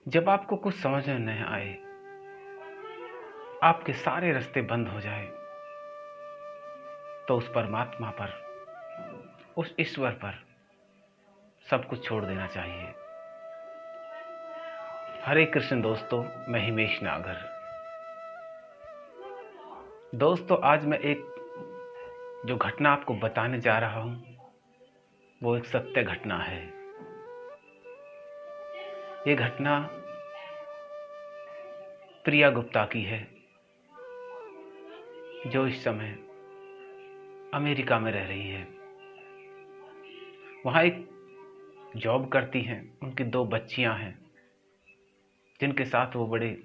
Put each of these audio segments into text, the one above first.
जब आपको कुछ समझ में नहीं आए, आपके सारे रास्ते बंद हो जाए, तो उस परमात्मा पर, उस ईश्वर पर सब कुछ छोड़ देना चाहिए। हरे कृष्ण दोस्तों, मैं हिमेश नागर। दोस्तों, आज मैं एक जो घटना आपको बताने जा रहा हूं, वो एक सत्य घटना है। ये घटना प्रिया गुप्ता की है, जो इस समय अमेरिका में रह रही है। वहाँ एक जॉब करती हैं, उनकी 2 बच्चियां हैं, जिनके साथ वो बड़े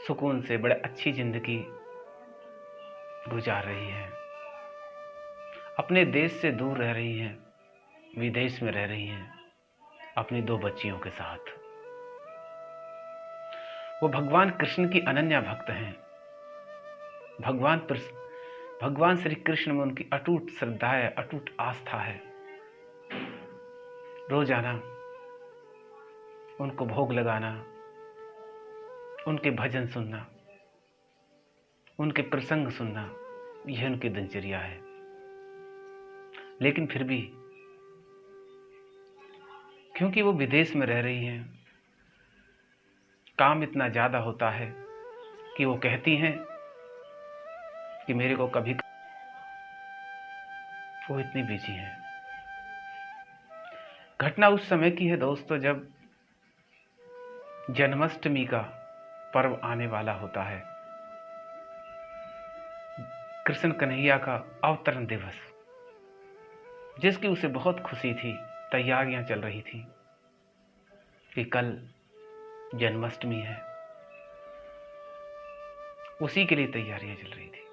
सुकून से, बड़े अच्छी जिंदगी गुजार रही हैं। अपने देश से दूर रह रही हैं, विदेश में रह रही हैं, अपनी 2 बच्चियों के साथ। वो भगवान कृष्ण की अनन्या भक्त हैं। भगवान श्री कृष्ण में उनकी अटूट श्रद्धा है, अटूट आस्था है। रोजाना उनको भोग लगाना, उनके भजन सुनना, उनके प्रसंग सुनना, यह उनकी दिनचर्या है। लेकिन फिर भी क्योंकि वो विदेश में रह रही हैं, काम इतना ज्यादा होता है कि वो कहती हैं कि मेरे को कभी, वो इतनी बिजी हैं। घटना उस समय की है दोस्तों, जब जन्माष्टमी का पर्व आने वाला होता है। कृष्ण कन्हैया का अवतरण दिवस, जिसकी उसे बहुत खुशी थी। तैयारियां चल रही थी कि कल जन्माष्टमी है, उसी के लिए तैयारियां चल रही थी।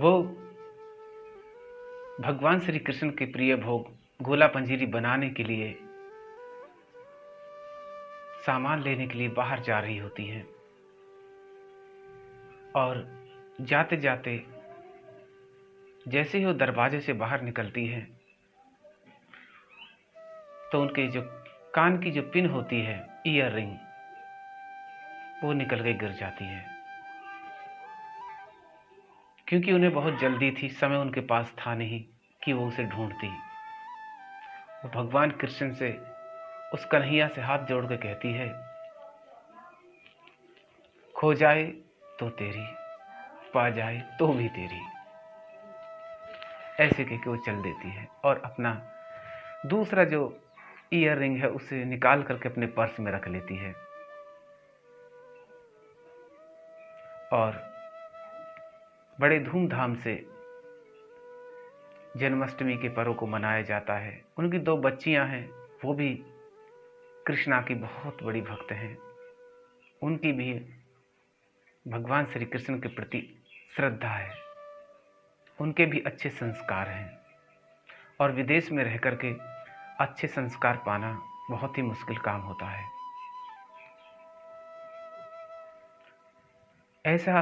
वो भगवान श्री कृष्ण के प्रिय भोग गोला पंजीरी बनाने के लिए, सामान लेने के लिए बाहर जा रही होती हैं। और जाते जाते जैसे ही वो दरवाजे से बाहर निकलती है, तो उनके जो कान की जो पिन होती है, ईयर रिंग, वो निकल के गिर जाती है। क्योंकि उन्हें बहुत जल्दी थी, समय उनके पास था नहीं कि वो उसे ढूंढती। वो भगवान कृष्ण से, उस कन्हैया से हाथ जोड़ के कहती है, खो जाए तो तेरी, पा जाए तो भी तेरी। ऐसे कहकर वो चल देती है और अपना दूसरा जो ईयर रिंग है उसे निकाल करके अपने पर्स में रख लेती है। और बड़े धूमधाम से जन्माष्टमी के पर्व को मनाया जाता है। उनकी 2 बच्चियां हैं, वो भी कृष्णा की बहुत बड़ी भक्त हैं। उनकी भी भगवान श्री कृष्ण के प्रति श्रद्धा है, उनके भी अच्छे संस्कार हैं। और विदेश में रह करके अच्छे संस्कार पाना बहुत ही मुश्किल काम होता है। ऐसा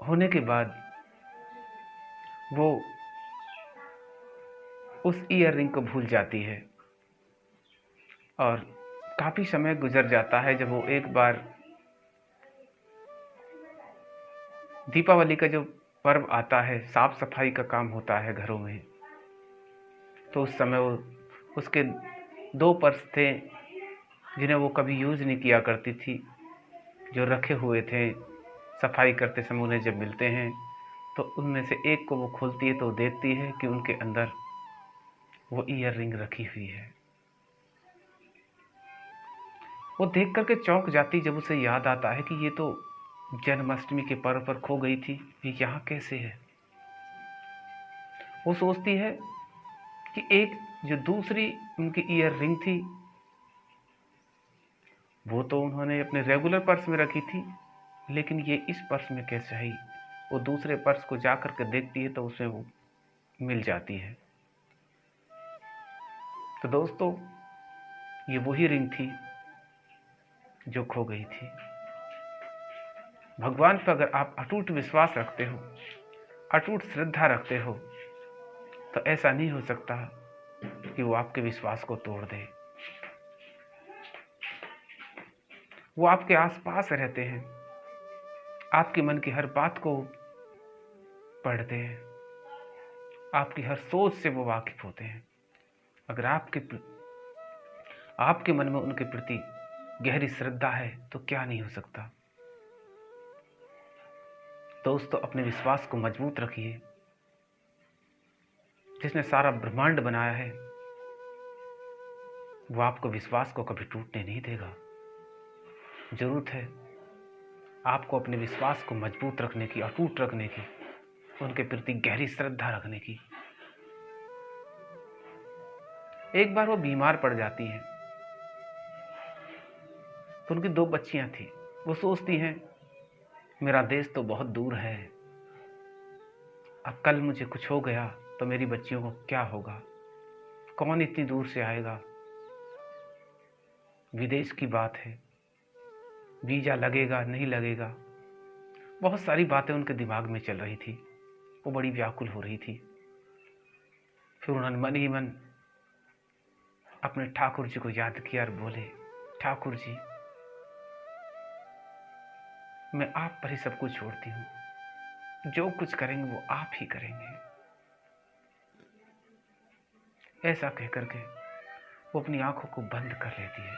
होने के बाद वो उस ईयर रिंग को भूल जाती है। और काफी समय गुजर जाता है, जब वो एक बार दीपावली का जो पर्व आता है, साफ सफाई का काम होता है घरों में, तो उस समय वो, उसके 2 पर्स थे जिन्हें वो कभी यूज नहीं किया करती थी, जो रखे हुए थे। सफाई करते समय उन्हें जब मिलते हैं, तो उनमें से एक को वो खोलती है, तो देखती है कि उनके अंदर वो ईयर रिंग रखी हुई है। वो देख करके चौंक जाती, जब उसे याद आता है कि ये तो जन्माष्टमी के पर्व पर खो गई थी, ये यहाँ कैसे है। वो सोचती है कि एक जो दूसरी उनकी ईयर रिंग थी, वो तो उन्होंने अपने रेगुलर पर्स में रखी थी, लेकिन ये इस पर्स में कैसे आई। वो दूसरे पर्स को जा करके देखती है, तो उसमें वो मिल जाती है। तो दोस्तों, ये वही रिंग थी जो खो गई थी। भगवान पर अगर आप अटूट विश्वास रखते हो, अटूट श्रद्धा रखते हो, तो ऐसा नहीं हो सकता कि वो आपके विश्वास को तोड़ दे। वो आपके आसपास रहते हैं, आपके मन की हर बात को पढ़ते हैं, आपकी हर सोच से वो वाकिफ होते हैं। अगर आपके मन में उनके प्रति गहरी श्रद्धा है तो क्या नहीं हो सकता। दोस्तों, अपने विश्वास को मजबूत रखिए। जिसने सारा ब्रह्मांड बनाया है वो आपको विश्वास को कभी टूटने नहीं देगा। जरूरत है आपको अपने विश्वास को मजबूत रखने की, अटूट रखने की, उनके प्रति गहरी श्रद्धा रखने की। एक बार वो बीमार पड़ जाती हैं तो उनकी 2 बच्चियां थी। वो सोचती हैं मेरा देश तो बहुत दूर है, अब कल मुझे कुछ हो गया तो मेरी बच्चियों को क्या होगा, कौन इतनी दूर से आएगा, विदेश की बात है, वीजा लगेगा नहीं लगेगा। बहुत सारी बातें उनके दिमाग में चल रही थी। वो बड़ी व्याकुल हो रही थी। फिर उन्होंने मन ही मन अपने ठाकुर जी को याद किया और बोले, ठाकुर जी, मैं आप पर ही सब कुछ छोड़ती हूँ, जो कुछ करेंगे वो आप ही करेंगे। ऐसा कहकर के वो अपनी आंखों को बंद कर लेती है।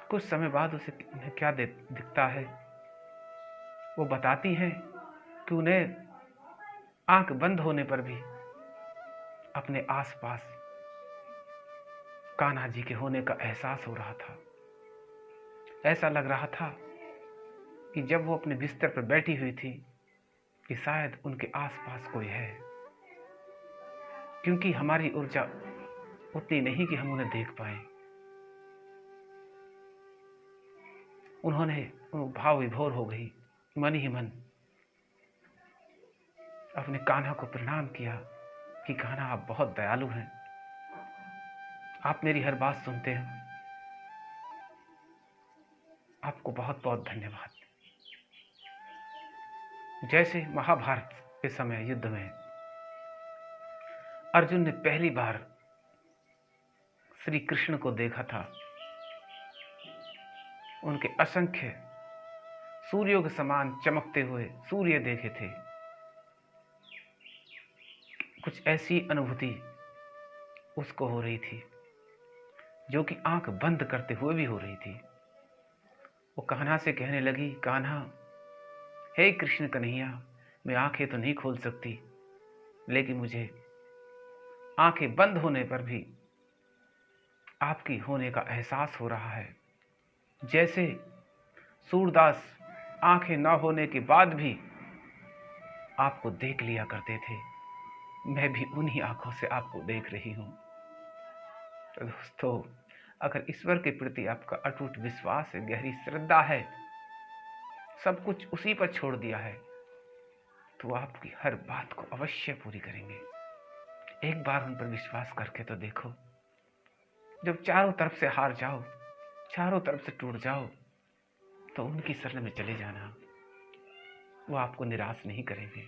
कुछ समय बाद उन्हें क्या दिखता है, वो बताती हैं कि उन्हें आंख बंद होने पर भी अपने आसपास कान्हा जी के होने का एहसास हो रहा था। ऐसा लग रहा था कि जब वो अपने बिस्तर पर बैठी हुई थी कि शायद उनके आसपास कोई है, क्योंकि हमारी ऊर्जा उतनी नहीं कि हम उन्हें देख पाए। उन्होंने भाव विभोर हो गई, मन ही मन अपने कान्हा को प्रणाम किया कि कान्हा, आप बहुत दयालु हैं, आप मेरी हर बात सुनते हैं, आपको बहुत बहुत धन्यवाद। जैसे महाभारत के समय युद्ध में अर्जुन ने पहली बार श्री कृष्ण को देखा था, उनके असंख्य सूर्यों के समान चमकते हुए सूर्य देखे थे। कुछ ऐसी अनुभूति उसको हो रही थी जो कि आंख बंद करते हुए भी हो रही थी। वो कान्हा से कहने लगी, कान्हा, हे कृष्ण कन्हैया, मैं आंखें तो नहीं खोल सकती, लेकिन मुझे आंखें बंद होने पर भी आपकी होने का एहसास हो रहा है। जैसे सूरदास आंखें न होने के बाद भी आपको देख लिया करते थे, मैं भी उन्हीं आंखों से आपको देख रही हूं। तो दोस्तों, अगर ईश्वर के प्रति आपका अटूट विश्वास है, गहरी श्रद्धा है, सब कुछ उसी पर छोड़ दिया है, तो आपकी हर बात को अवश्य पूरी करेंगे। एक बार उन पर विश्वास करके तो देखो। जब चारों तरफ से हार जाओ, चारों तरफ से टूट जाओ, तो उनकी शरण में चले जाना, वो आपको निराश नहीं करेंगे।